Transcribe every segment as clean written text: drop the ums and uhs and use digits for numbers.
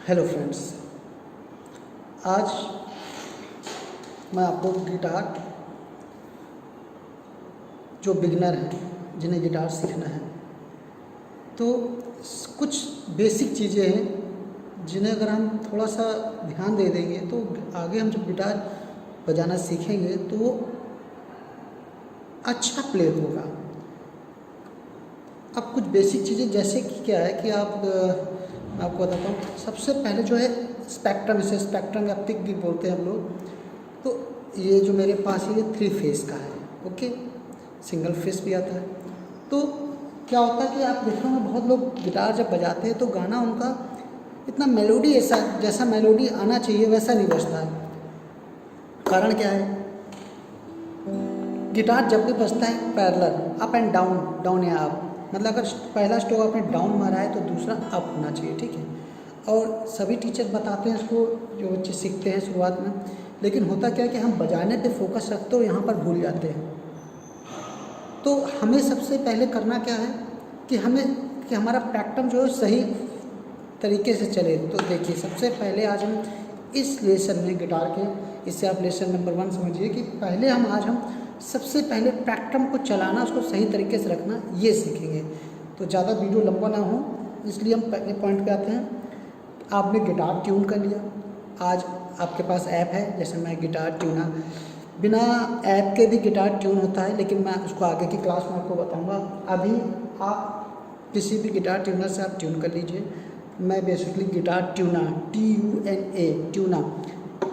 Hello friends, आज मैं आपको गिटार जो बिगनर हैं जिन्हें गिटार सीखना है तो कुछ बेसिक चीज़ें हैं जिन्हें अगर हम थोड़ा सा ध्यान दे देंगे तो आगे हम जब गिटार बजाना सीखेंगे तो वो अच्छा प्ले होगा। अब कुछ बेसिक चीज़ें जैसे कि क्या है कि मैं आपको बताता हूँ। सबसे पहले जो है स्पेक्ट्रम, इसे स्पेक्ट्रम या पिक भी बोलते हैं हम लोग। तो ये जो मेरे पास है ये 3 फेस का है, ओके। सिंगल फेस भी आता है। तो क्या होता है कि आप देखते होंगे बहुत लोग गिटार जब बजाते हैं तो गाना उनका इतना मेलोडी जैसा मेलोडी आना चाहिए वैसा नहीं बजता है। कारण क्या है? गिटार जब भी बजता है parallel, up and down, down या अप, मतलब अगर पहला स्ट्रोक आपने डाउन मारा है तो दूसरा अप होना चाहिए, ठीक है। और सभी टीचर बताते हैं इसको जो बच्चे सीखते हैं शुरुआत में, लेकिन होता क्या है कि हम बजाने पे फोकस रखते हो यहाँ पर भूल जाते हैं। तो हमें सबसे पहले करना क्या है कि हमारा पैटर्न जो है सही तरीके से चले। तो देखिए, सबसे पहले आज हम इस लेसन में गिटार के, इससे आप लेसन नंबर 1 समझिए कि पहले हम सबसे पहले पैटर्न को चलाना, उसको सही तरीके से रखना, ये सीखेंगे। तो ज़्यादा वीडियो लंबा ना हो इसलिए हम पहले पॉइंट पे आते हैं। आपने गिटार ट्यून कर लिया, आज आपके पास ऐप है, जैसे मैं गिटार ट्यूनर, बिना ऐप के भी गिटार ट्यून होता है, लेकिन मैं उसको आगे की क्लास में आपको बताऊंगा। अभी आप किसी भी गिटार ट्यूनर से आप ट्यून कर लीजिए। मैं basically guitar tuner TUNA tuner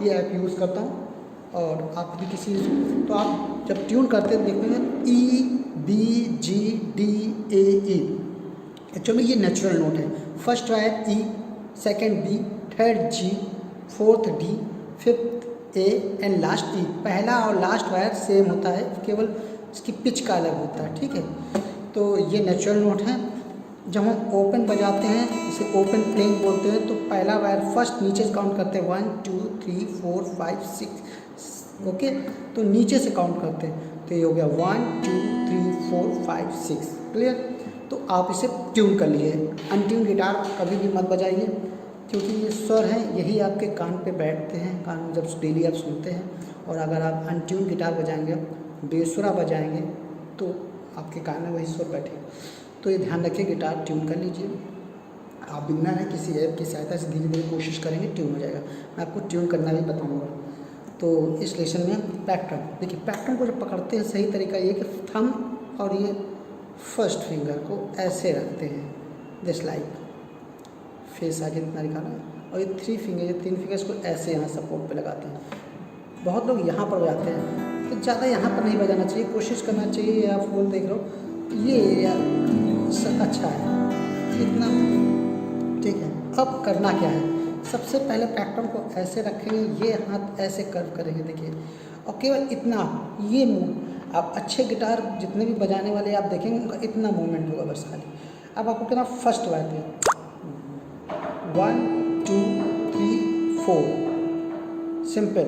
ये ऐप यूज़ करता हूँ। और आप भी किसी, तो आप जब ट्यून करते हैं देखेंगे EBGDAE, एक्चुअली ये नेचुरल नोट है। First wire E, second B, third G, fourth D, fifth A and last E। पहला और लास्ट वायर सेम होता है, केवल इसकी पिच का अलग होता है, ठीक है। तो ये नेचुरल नोट है। जब हम ओपन बजाते हैं, इसे ओपन प्लेइंग बोलते हैं, तो पहला वायर फर्स्ट नीचे से काउंट करते हैं 1 2 3 4 5 6, ओके। तो नीचे से काउंट करते हैं, तो ये हो गया 1 2 3 4 5 6, क्लियर। तो आप इसे ट्यून कर लिए। अनट्यून गिटार कभी भी मत बजाइए, क्योंकि ये स्वर हैं यही आपके कान पे बैठते हैं, कान में जब डेली आप सुनते हैं। और अगर आप अनट्यून गिटार बजाएंगे, बेसुरा बजाएंगे, तो आपके कान में वही स्वर बैठे। तो ये ध्यान रखिए, गिटार ट्यून कर लीजिए। आप बिगनर हैं, किसी ऐप की सहायता से धीरे धीरे कोशिश करेंगे, ट्यून हो जाएगा। मैं आपको ट्यून करना भी बताऊँगा। तो इस लेसन में पैटर्न देखिए, पैटर्न को जब पकड़ते हैं सही तरीका ये कि थंब और ये फर्स्ट फिंगर को ऐसे रखते हैं, दिस लाइक, फेस आगे इतना निकाला, और ये 3 फिंगर्स को ऐसे यहाँ सपोर्ट पे लगाते हैं। बहुत लोग यहाँ पर बजाते हैं, तो ज़्यादा यहाँ पर नहीं बजाना चाहिए, कोशिश करना चाहिए। आप फूल देख लो, ये यार अच्छा है, इतना ठीक है। अब करना क्या है, सबसे पहले पैटर्न को ऐसे रखेंगे, ये हाथ ऐसे कर्व करेंगे, देखिए, और केवल इतना, ये मूव। आप अच्छे गिटार जितने भी बजाने वाले आप देखेंगे उनका इतना मूवमेंट होगा बस खाली। अब आपको कहना फर्स्ट वायर पे 1 2 3 4, सिंपल।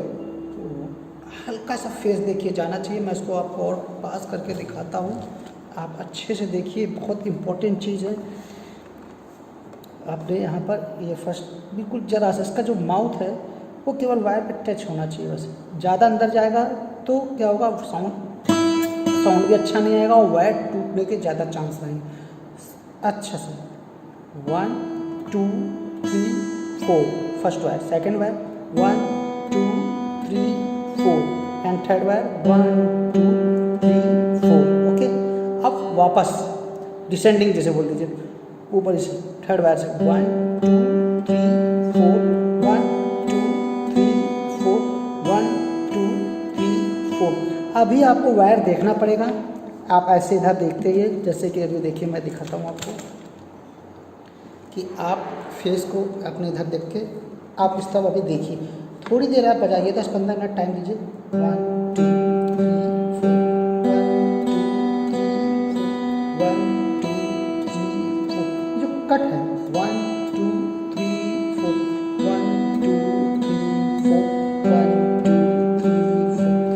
हल्का सा फेस देखिए जाना चाहिए। मैं इसको आपको और पास करके दिखाता हूँ, आप अच्छे से देखिए, बहुत इम्पोर्टेंट चीज़ है। आपने यहाँ पर ये फर्स्ट बिल्कुल जरा सा, इसका जो माउथ है वो केवल वायर पे टच होना चाहिए बस। ज़्यादा अंदर जाएगा तो क्या होगा, साउंड भी अच्छा नहीं आएगा और वायर टूटने के ज़्यादा चांस रहेंगे। अच्छा से 1 2 3 4 first wire, second wire 1 2 3 4 and third wire 1 2 3 4, okay. अब वापस डिसेंडिंग जैसे बोल दीजिए, ऊपर से थर्ड वायर से 1 2 3 4 1 2 3 4 1 2 3 4। अभी आपको वायर देखना पड़ेगा, आप ऐसे इधर देखते ही, जैसे कि अभी देखिए मैं दिखाता हूँ आपको कि आप फेस को अपने इधर देख के आप इस तरफ अभी देखिए। थोड़ी देर आप बजाइए, 10-15 मिनट टाइम दीजिए। 1 2 3 4 1 2 3 4 1 2 3 4, जो कट है 1 2 3 4 1 2 3 4 1 2 3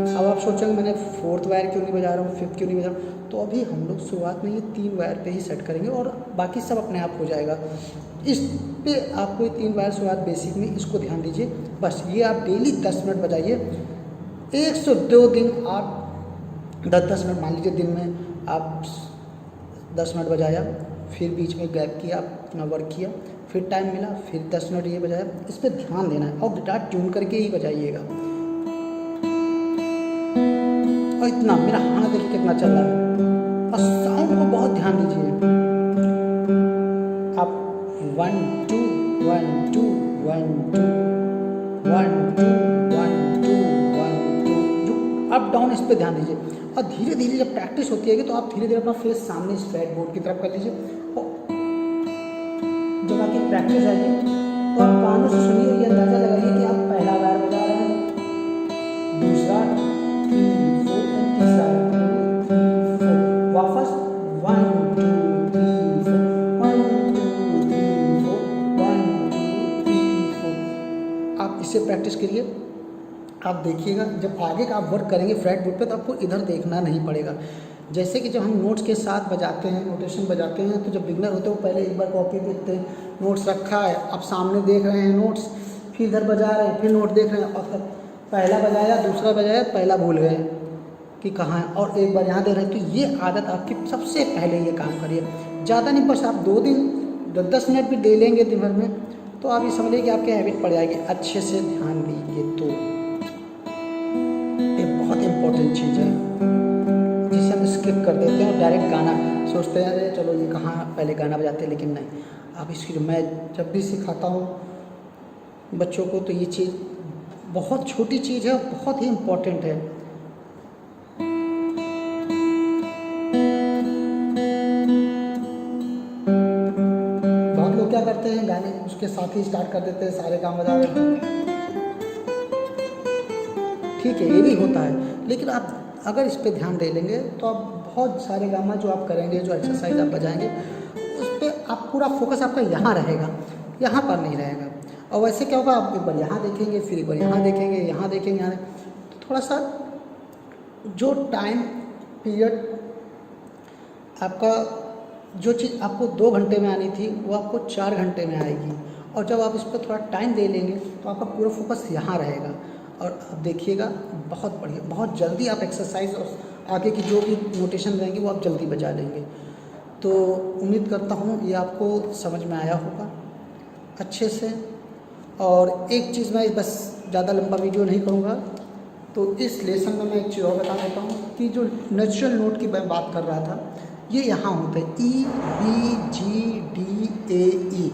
4। अब आप सोचेंगे मैंने फोर्थ वायर क्यों नहीं बजा रहा हूँ, फिफ्थ क्यों नहीं बजा रहा हूँ, तो अभी हम लोग शुरुआत में ये 3 वायर पे ही सेट करेंगे और बाकी सब अपने आप हो जाएगा। इस पे आपको 3 बार शुरुआत बेसिक में, इसको ध्यान दीजिए बस। ये आप डेली 10 मिनट बजाइए। 102 दिन आप 10-10 मिनट, मान लीजिए दिन में आप 10 मिनट बजाया, फिर बीच में गैप किया, अपना वर्क किया, फिर टाइम मिला, फिर 10 मिनट ये बजाया। इस पर ध्यान देना है और गिटार ट्यून करके ही बजाइएगा। और इतना मेरा हाथ देखिए कितना चल रहा है, और साउंड को बहुत ध्यान दीजिए। आप 1 2 1 2 1 2 1 2 1 2 1 2, जो अप डाउन इस पे ध्यान दीजिए। और धीरे धीरे जब प्रैक्टिस होती है तो आप धीरे धीरे अपना फेस सामने इस फ्लैट बोर्ड की तरफ कर लीजिए। और जब आपकी प्रैक्टिस आएगी तो आप कानों से सुनिए, ये अंदाजा लगाइए कि आप पहला वायर बजा रहे हैं, दूसरा 3 4 तीसरा 3 4, वापस 1 2 3 4 1 2 3 4 1 2 3 4। आप इससे प्रैक्टिस करिए। आप देखिएगा जब आगे का आप वर्क करेंगे फ्लैट बोर्ड पे तो आपको इधर देखना नहीं पड़ेगा। जैसे कि जब हम नोट्स के साथ बजाते हैं, नोटेशन बजाते हैं, तो जब बिगनर होते हैं वो पहले एक बार कॉपी देखते हैं, नोट्स रखा है, आप सामने देख रहे हैं नोट्स, फिर इधर बजा रहे हैं, फिर नोट देख रहे हैं, और तब पहला बजाया, दूसरा बजाया, पहला भूल गए कि कहाँ है, और एक बार यहाँ देख रहे हैं। तो ये आदत आपकी सबसे पहले ये काम करिए। ज़्यादा नहीं, बस आप 2 दिन 10-10 मिनट भी दे लेंगे दिन भर में, तो आप ये समझिए कि आपके हैबिट पड़ जाएगी। अच्छे से ध्यान दीजिए। तो ये बहुत इम्पोर्टेंट चीज़ है जिसे हम स्किप कर देते हैं, डायरेक्ट गाना सोचते हैं अरे चलो ये कहाँ, पहले गाना बजाते हैं, लेकिन नहीं। आप इसकी, मैं जब भी सिखाता हूँ बच्चों को तो ये चीज़ बहुत छोटी चीज़ है, बहुत ही इम्पोर्टेंट है। बहुत लोग क्या करते हैं, गाने उसके साथ ही स्टार्ट कर देते हैं, सारे काम बजा रहे हैं। ठीक है, ये भी होता है, लेकिन आप अगर इस पे ध्यान दे लेंगे तो आप बहुत सारे गाना जो आप करेंगे, जो एक्सरसाइज आप बजाएंगे, उस पर आप पूरा फोकस आपका यहाँ रहेगा, यहाँ पर नहीं रहेगा। और वैसे क्या होगा, आप एक बार यहाँ देखेंगे, फिर एक बार यहाँ देखेंगे, यहाँ देखेंगे, यहाँ तो थोड़ा सा जो टाइम पीरियड आपका, जो चीज़ आपको 2 घंटे में आनी थी वो आपको 4 घंटे में आएगी। और जब आप इस पर थोड़ा टाइम दे लेंगे तो आपका पूरा फोकस यहाँ रहेगा। और आप देखिएगा बहुत बढ़िया, बहुत जल्दी आप एक्सरसाइज और आगे की जो भी नोटेशन रहेंगे वो आप जल्दी बजा लेंगे। तो उम्मीद करता हूँ ये आपको समझ में आया होगा अच्छे से। और एक चीज़ मैं बस ज़्यादा लंबा वीडियो नहीं करूँगा, तो इस लेसन में मैं एक चीज़ और बता देता हूँ कि जो नेचुरल नोट की मैं बात कर रहा था, ये यहाँ होते हैं E B G D A E,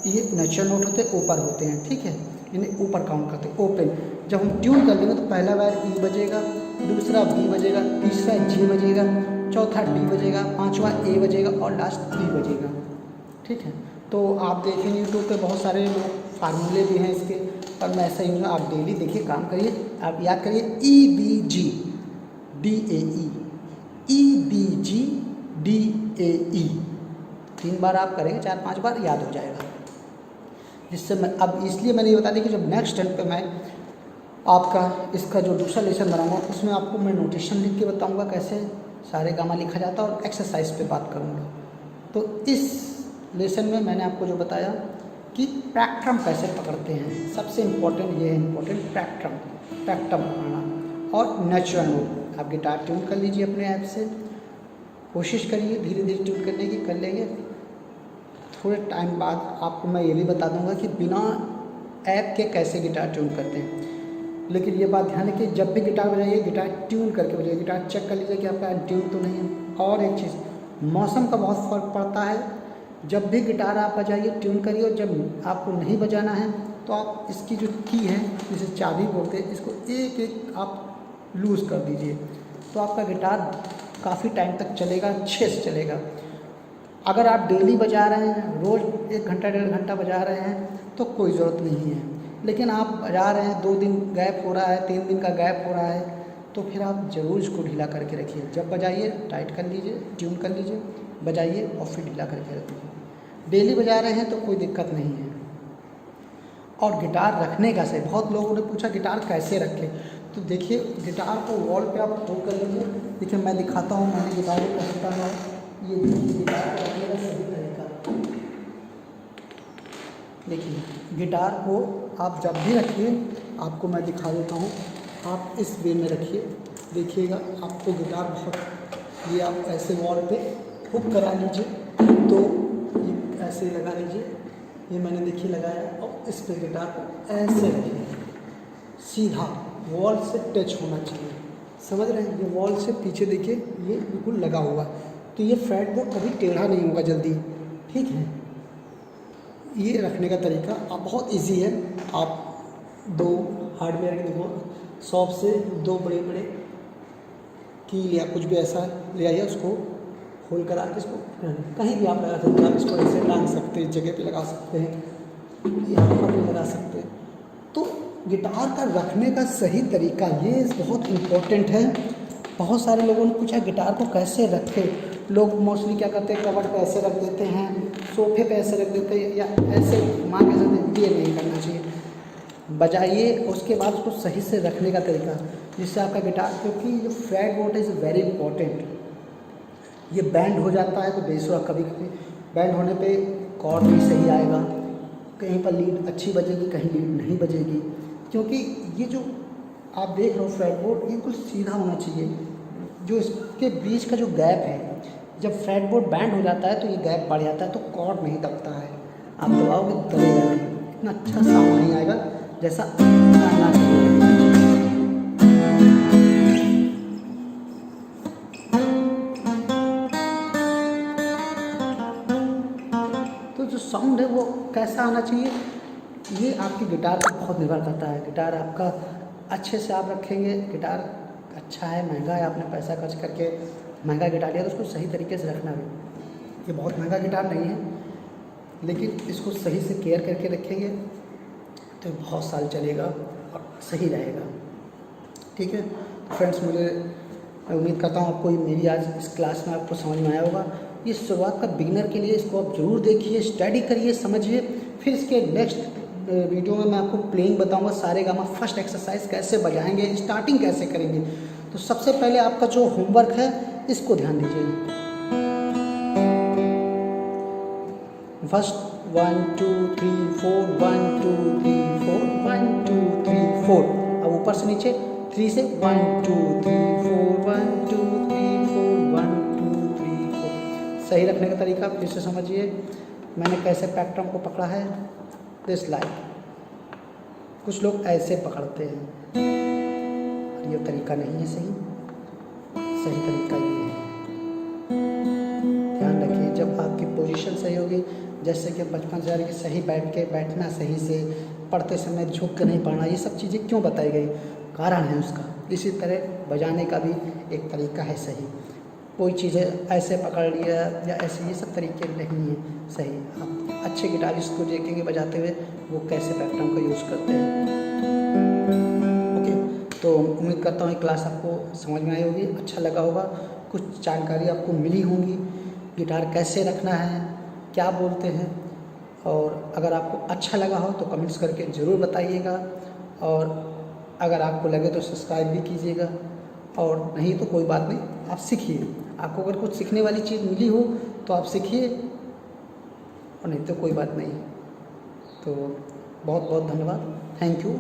ये नेचुरल नोट होते हैं, ऊपर होते हैं, ठीक है, इन्हें ऊपर काउंट करते हैं, ओपन। जब हम ट्यून कर लेंगे तो पहला वायर E बजेगा, दूसरा B बजेगा, तीसरा G बजेगा, चौथा D बजेगा, पांचवा A बजेगा और लास्ट E बजेगा, ठीक है। तो आप देखेंगे यूट्यूब पे बहुत सारे लोग फार्मूले भी हैं इसके, और मैं ऐसा ही, आप डेली देखिए, काम करिए, आप याद करिए E B G D A E, E B G D A E, 3 बार आप करेंगे, 4-5 बार याद हो जाएगा। जिससे मैं अब इसलिए मैंने ये बता दी कि जब नेक्स्ट टाइम पे मैं आपका इसका जो दूसरा लेसन बनाऊंगा उसमें आपको मैं नोटेशन लिख के बताऊंगा कैसे सारे गामा लिखा जाता है, और एक्सरसाइज पे बात करूंगा। तो इस लेसन में मैंने आपको जो बताया कि पैक्ट्रम कैसे पकड़ते हैं, सबसे इम्पोर्टेंट ये है, इम्पोर्टेंट पैक्ट्रम पकड़ना और नेचुरल नोट। आप गिटार ट्यून कर लीजिए अपने ऐप से, कोशिश करिए धीरे धीरे ट्यून करने की, कर लेंगे। थोड़े टाइम बाद आपको मैं ये भी बता दूंगा कि बिना ऐप के कैसे गिटार ट्यून करते हैं। लेकिन ये बात ध्यान रखिए, जब भी गिटार बजाइए गिटार ट्यून करके बजाइए, गिटार चेक कर लीजिए कि आपका ट्यून तो नहीं है। और एक चीज़, मौसम का बहुत फ़र्क पड़ता है, जब भी गिटार आप बजाइए ट्यून करिए, और जब आपको नहीं बजाना है तो आप इसकी जो की है, जिसे चाबी बोलते हैं, इसको एक एक आप लूज़ कर दीजिए, तो आपका गिटार काफ़ी टाइम तक चलेगा, अच्छे से चलेगा। अगर आप डेली बजा रहे हैं, रोज़ 1 घंटा 1.5 घंटा बजा रहे हैं तो कोई ज़रूरत नहीं है। लेकिन आप बजा रहे हैं, 2 दिन गैप हो रहा है, 3 दिन का गैप हो रहा है, तो फिर आप ज़रूर इसको ढीला करके रखिए। जब बजाइए टाइट कर लीजिए, ट्यून कर लीजिए, बजाइए और फिर ढीला करके रख दीजिए। डेली बजा रहे हैं तो कोई दिक्कत नहीं है। और गिटार रखने का सही, बहुत लोगों ने पूछा गिटार कैसे रखें, तो देखिए गिटार को वॉल पे आप होल्ड कर लीजिए। देखिए मैं दिखाता हूँ, मैंने गिटार को रखता है, ये गिटार को रखने का सही तरीका देखिए गिटार को आप जब भी रखिए, आपको मैं दिखा देता हूँ, आप इस वे में रखिए, देखिएगा आपको गिटार बहुत, ये आप ऐसे वॉल पे हुक करा लीजिए, तो ये ऐसे लगा लीजिए, ये मैंने देखिए लगाया, और इस पे गिटार को ऐसे रखिए, सीधा वॉल से टच होना चाहिए, समझ रहे हैं? ये वॉल से पीछे देखिए ये बिल्कुल लगा हुआ, तो ये फ्रेट बोर्ड कभी टेढ़ा नहीं होगा जल्दी, ठीक है? ये रखने का तरीका आप बहुत इजी है। आप दो हार्डवेयर के देखो शॉप से दो बड़े बड़े कील या कुछ भी ऐसा ले आइए, उसको होल करा के इसको कहीं भी आप लगा सकते हैं, आप इसको ऐसे टांग सकते हैं, जगह पे लगा सकते हैं, यहाँ पर भी लगा सकते हैं। तो गिटार का रखने का सही तरीका ये बहुत इम्पोर्टेंट है। बहुत सारे लोगों ने पूछा गिटार को कैसे रखें। लोग मोस्टली क्या करते हैं, कबर्ड पे ऐसे रख देते हैं, सोफे पे ऐसे रख देते हैं, या ऐसे घुमा के रख देते हैं। ये नहीं करना चाहिए, बजाइए उसके बाद उसको सही से रखने का तरीका, जिससे आपका गिटार, क्योंकि जो freight board is very important, ये बैंड हो जाता है तो बेसुरा, कभी कभी बैंड होने पे कॉर्ड भी सही आएगा, कहीं पर लीड अच्छी बजेगी, कहीं लीड नहीं बजेगी, क्योंकि ये जो आप देख रहे हो फ्रेट बोर्ड बिल्कुल सीधा होना चाहिए। जो इसके बीच का जो गैप है, जब फ्रेट बोर्ड बैंड हो जाता है तो ये गैप बढ़ जाता है, तो कॉर्ड नहीं दबता है, आप दबाओगे दबेगा नहीं, इतना अच्छा साउंड नहीं आएगा जैसा आना चाहिए। तो जो साउंड है वो कैसा आना चाहिए, ये आपकी गिटार पर बहुत निर्भर करता है। गिटार आपका अच्छे से आप रखेंगे, गिटार अच्छा है, महंगा है, आपने पैसा खर्च करके महंगा गिटार लिया तो उसको सही तरीके से रखना भी। ये बहुत महंगा गिटार नहीं है, लेकिन इसको सही से केयर करके रखेंगे तो बहुत साल चलेगा और सही रहेगा, ठीक है? तो फ्रेंड्स, मैं उम्मीद करता हूँ आपको मेरी आज इस क्लास में आपको समझ में आया होगा। ये शुरुआत का बिगिनर के लिए, इसको आप ज़रूर देखिए, स्टडी करिए, समझिए। फिर इसके नेक्स्ट वीडियो में मैं आपको प्लेइंग बताऊंगा, सारेगामा फर्स्ट एक्सरसाइज कैसे बजाएंगे, स्टार्टिंग कैसे करेंगे। तो सबसे पहले आपका जो होमवर्क है इसको ध्यान दीजिए। फर्स्ट 1 2 3 4 1 2 3 4 1 2 3 4। अब ऊपर से नीचे 3 से 1 2 3 4 1 2 3 4 1 2 3 4। सही रखने का तरीका फिर से समझिए, मैंने कैसे पैटर्न को पकड़ा है, दिस लाइक। कुछ लोग ऐसे पकड़ते हैं, और ये तरीका नहीं है सही, सही तरीका ये है। ध्यान रखिए, जब आपकी पोजीशन सही होगी, जैसे कि बचपन से कि सही बैठना, सही से पढ़ते समय झुक कर नहीं पढ़ना, ये सब चीज़ें क्यों बताई गई, कारण है उसका। इसी तरह बजाने का भी एक तरीका है सही। कोई चीज़ें ऐसे पकड़ लिया या ऐसे, ये सब तरीके नहीं है सही। आप अच्छे गिटारिस्ट को देखेंगे बजाते हुए, वो कैसे पैटर्न का यूज़ करते हैं। ओके, तो उम्मीद करता हूँ ये क्लास आपको समझ में आई होगी, अच्छा लगा होगा, कुछ जानकारी आपको मिली होंगी, गिटार कैसे रखना है, क्या बोलते हैं। और अगर आपको अच्छा लगा हो तो कमेंट्स करके ज़रूर बताइएगा, और अगर आपको लगे तो सब्सक्राइब भी कीजिएगा, और नहीं तो कोई बात नहीं, आप सीखिए। आपको अगर कुछ सीखने वाली चीज़ मिली हो तो आप सीखिए, और नहीं तो कोई बात नहीं। तो बहुत बहुत धन्यवाद, थैंक यू।